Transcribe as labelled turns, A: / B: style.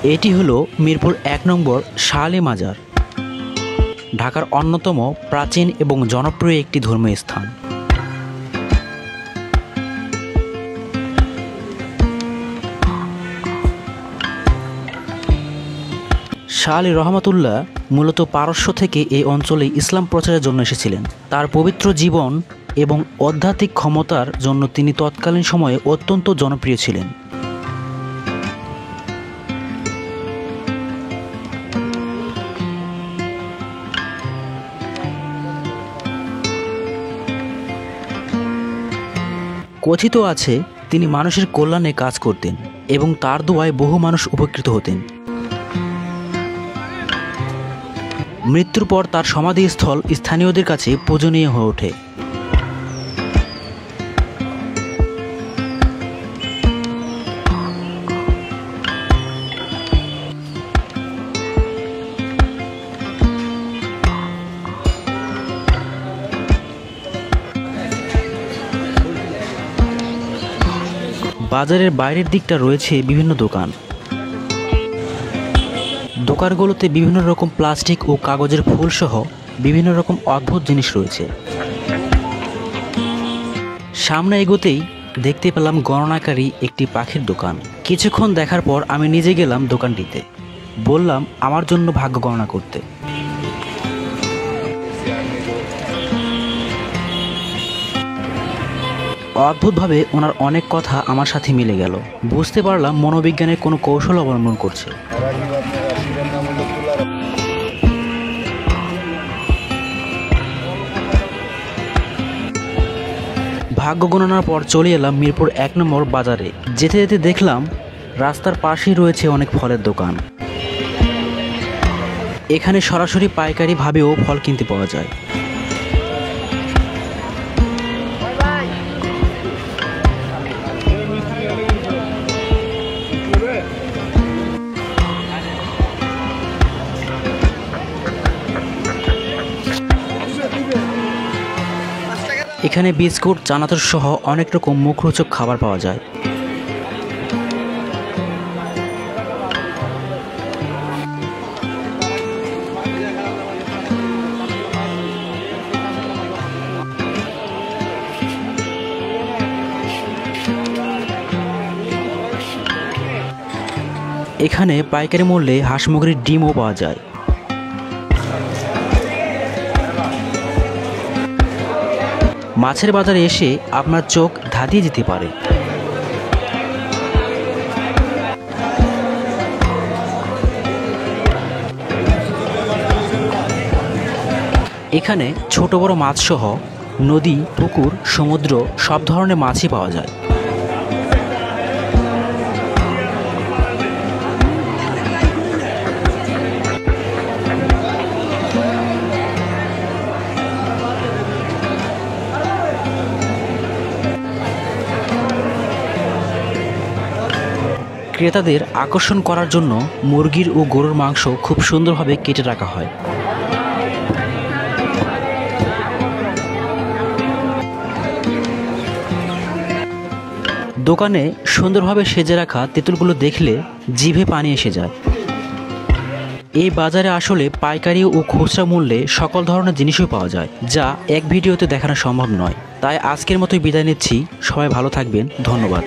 A: এটি হলো মিরপুর ১ নম্বর শাহ আলী মাজার, ঢাকার অন্যতম প্রাচীন এবং জনপ্রিয় একটি ধর্মীয় স্থান। শাহ আলী রহমাতুল্লাহ মূলত পারস্য থেকে এই অঞ্চলে ইসলাম প্রচারের জন্য এসেছিলেন। তার পবিত্র জীবন এবং আধ্যাত্মিক ক্ষমতার জন্য তিনি তৎকালীন সময়ে অত্যন্ত জনপ্রিয় ছিলেন। কথিত আছে তিনি মানুষের কল্যাণে কাজ করতেন এবং তার দোয়ায় বহু মানুষ উপকৃত হতেন। মৃত্যুর পর তার সমাধিস্থল স্থানীয়দের কাছে পূজনীয় হয়ে ওঠে। বাজারের বাইরের দিকটা রয়েছে বিভিন্ন দোকান। দোকানগুলোতে বিভিন্ন রকম প্লাস্টিক ও কাগজের ফুল সহ বিভিন্ন রকম অদ্ভুত জিনিস রয়েছে। সামনে এগোতেই দেখতে পেলাম গণনাকারী একটি পাখির দোকান। কিছুক্ষণ দেখার পর আমি নিজে গেলাম দোকানটিতে, বললাম আমার জন্য ভাগ্য গণনা করতে। অদ্ভুতভাবে ওনার অনেক কথা আমার সাথে মিলে গেল। বুঝতে পারলাম মনোবিজ্ঞানের কোনো কৌশল অবলম্বন করছে। ভাগ্য গণনার পর চলে এলাম মিরপুর ১ নম্বর বাজারে। যেতে যেতে দেখলাম রাস্তার পাশেই রয়েছে অনেক ফলের দোকান। এখানে সরাসরি পাইকারিভাবেও ফল কিনতে পাওয়া যায়। এখানে বিস্কুট, চানাচুর সহ অনেক রকম মুখরোচক খাবার পাওয়া যায়। এখানে পাইকারি মূল্যে হাঁস মুরগির ডিমও পাওয়া যায়। মাছের বাজারে এসে আপনার চোখ ধাঁধিয়ে যেতে পারে। এখানে ছোট বড় মাছ সহ নদী, পুকুর, সমুদ্র সব ধরনের মাছই পাওয়া যায়। ক্রেতাদের আকর্ষণ করার জন্য মুরগির ও গরুর মাংস খুব সুন্দরভাবে কেটে রাখা হয়। দোকানে সুন্দরভাবে সেজে রাখা তেঁতুলগুলো দেখলে জিভে পানি এসে যায়। এই বাজারে আসলে পাইকারি ও খুচরা মূল্যে সকল ধরনের জিনিসই পাওয়া যায়, যা এক ভিডিওতে দেখানো সম্ভব নয়। তাই আজকের মতোই বিদায় নিচ্ছি। সবাই ভালো থাকবেন। ধন্যবাদ।